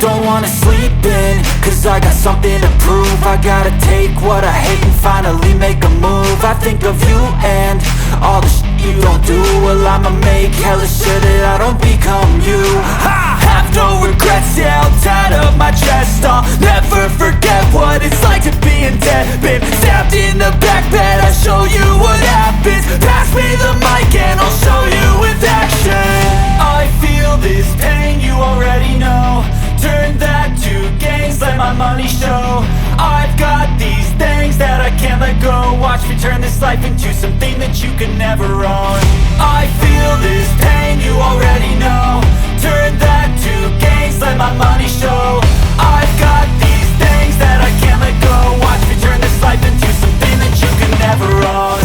don't wanna sleep in, cause I got something to prove. I gotta take what I hate and finally make a move. I think of you and all the shit you don't do. Well, I'ma make hella sure that I don't become you. I have no regrets, yeah, I'll tie up my chest. I'll never forget what it's like to be in debt. Been stabbed in the back bed, I'll show you what happens. Pass me the mic and I'll show you with action. I feel this pain, you already know. Turn that to gains, let my money show. I've got these things that I can't let go. Watch me turn this life into something that you can never own. I feel this pain, you already know. Turn that to gains, let my money show. I've got these things that I can't let go. Watch me turn this life into something that you can never own.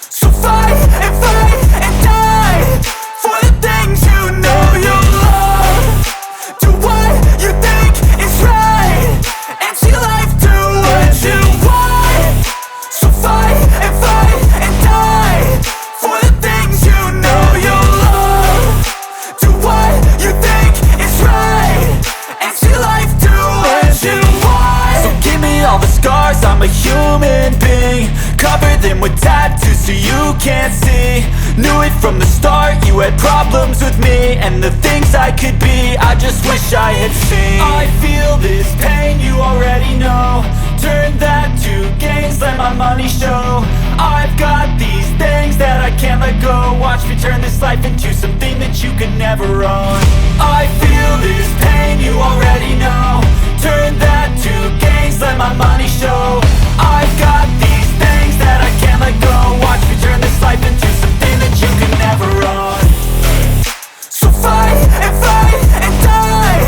So fight and die for the things you know you love. Do what you think is right and see life do what you want. So fight and die for the things you know you love. Do what you think is right and see life do what you want. So give me all the scars, I'm a human being. Cover them with tattoos so you can't see. Knew it from the start, you had problems with me and the things I could be, I just wish I had seen. I feel this pain, you already know. Turn that to gains, let my money show. I've got these things that I can't let go. Watch me turn this life into something that you can never own. I feel this pain, you already know. Turn that to gains, let my money show. I've got these things that I can't let go. Watch me turn this life into something that you can never own. So fight and die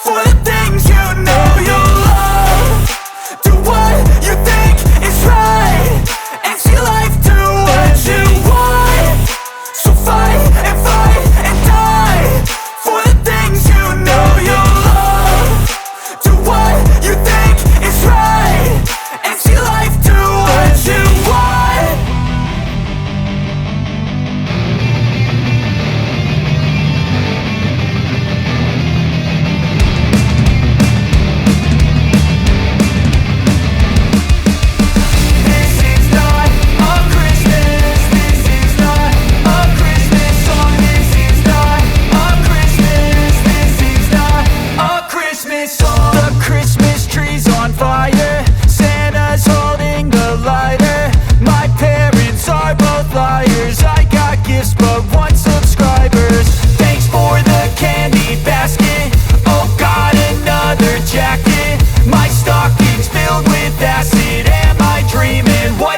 for the things you know you love. Do what you think is right and see life do what you want. So fight and die for the things you know you love. Do what you think is right and see life do what you want.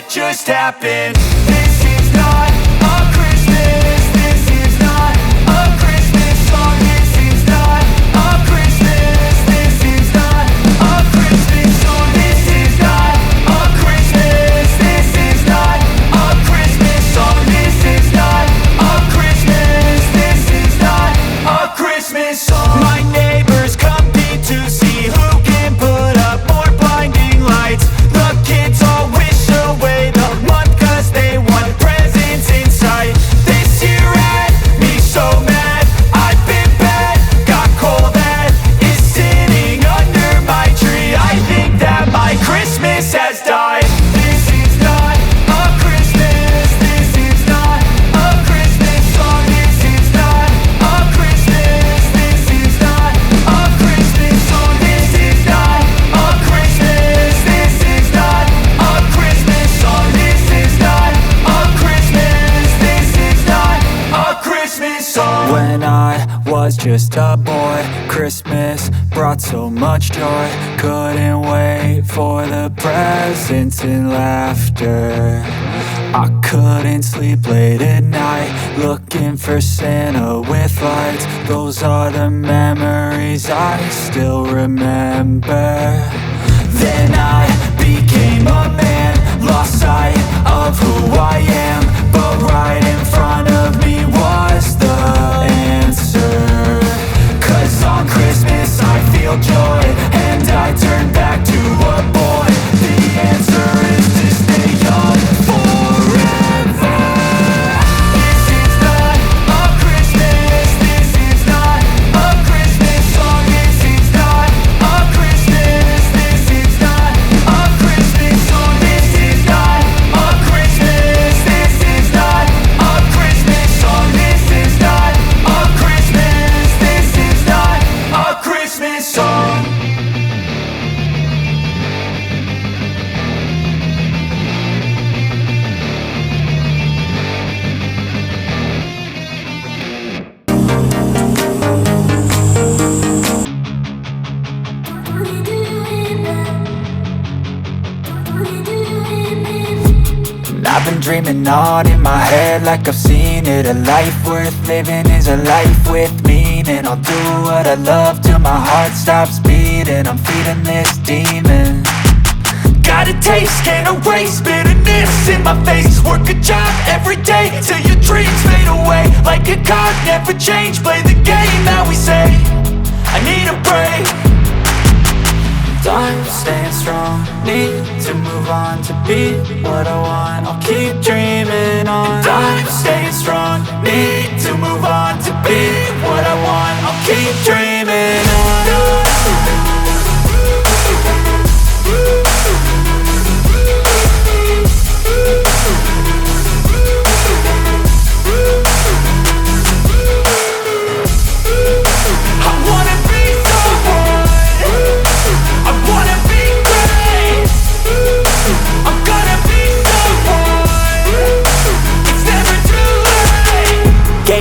Just happened. This is not a Christmas. This is not a Christmas song. This is not a Christmas. This is not a Christmas song. This is not a Christmas. This is not a Christmas song. This is not a Christmas. This is not a Christmas song. My neighbors compete to see who can put up more blinding lights. The kids all wish away the month cause they want presents in sight. This year had me so mad, I've been bad, got coal that is sitting under my tree. I think that my Christmas has died. This is not a Christmas. This is not a Christmas song. This is not a Christmas. This is not a Christmas song. This is not a Christmas. This is not a Christmas song. This is not a Christmas. This is not a Christmas song. When I was just a boy, Christmas brought so much joy. Couldn't wait for the presents and laughter. I couldn't sleep late at night, looking for Santa with lights. Those are the memories I still remember. Then I became a man, lost sight of who I am. But right in front of me was the answer. Cause on Christmas I feel joy, and I turn back to a boy. The answer is to stay young forever. This is not a Christmas. This is not a Christmas song. This dreaming on in my head like I've seen it. A life worth living is a life with meaning. I'll do what I love till my heart stops beating. I'm feeding this demon. Got a taste, can't erase bitterness in my face. Work a job every day till your dreams fade away. Like a card, never change, play the game that we say. I need a break. I'm staying strong, need to move on to be what I want. I'll keep dreaming on. I'm staying strong, need to move on to be what I want. I'll keep dreaming on.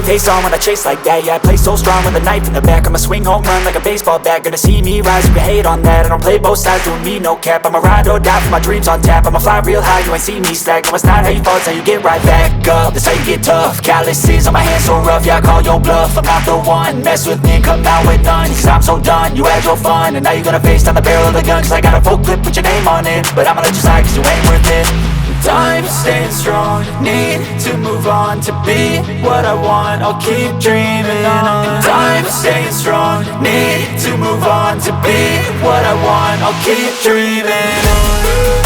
Face on when I chase like that. Yeah, I play so strong with a knife in the back. I'ma swing home run like a baseball bat. Gonna see me rise, you can hate on that. I don't play both sides, doing me no cap. I'ma ride or die for my dreams on tap. I'ma fly real high, you ain't see me slack. No, it's not how you fall, it's how you get right back up. That's how you get tough. Calluses on my hands so rough, yeah, I call your bluff. I'm not the one, mess with me and come out with none. Cause I'm so done, you had your fun. And now you're gonna face down the barrel of the gun. Cause I got a full clip with your name on it. But I'ma let you slide cause you ain't worth it. I'm staying strong, need to move on to be what I want. I'll keep dreaming on. I'm staying strong, need to move on to be what I want. I'll keep dreaming on.